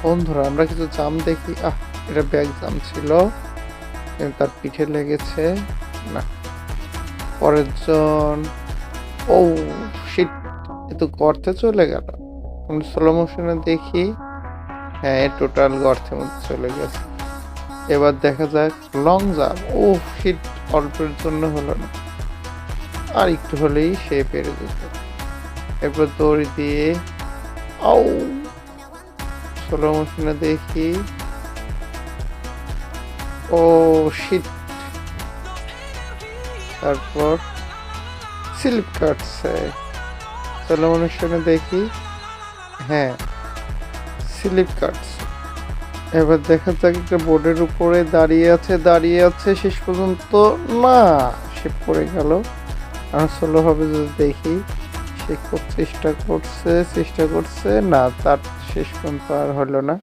বন্ধুরা আমরা কিছু জাম দেখি। এটা ব্যাগ জাম ছিল, কিন্তু তার পিঠে লেগেছে। না, পরের জন। ও শিট, এ তো গর্তে চলে গেল। আমি স্লো মোশনে দেখি। হ্যাঁ, টোটাল গর্তের মধ্যে চলে গেছে। এবার দেখা যাক লং জাম্প। ও শিট, অল্পের জন্য হলো না, আর একটু হলেই সে পেরে যেত। এরপর দড়ি দিয়ে আউ, স্লো মোশনে দেখি। ও শিট, তারপর স্লিপ কাটছে। স্লো মোশনে দেখি। হ্যাঁ, স্লিপ কাটছে। এবার দেখা যাক একটা বোর্ডের উপরে দাঁড়িয়ে আছে শেষ পর্যন্ত। না, সে পড়ে গেল। আর স্লো হবে যদি দেখি। সে খুব চেষ্টা করছে, না, তার শেষ পর্যন্ত আর হলো না।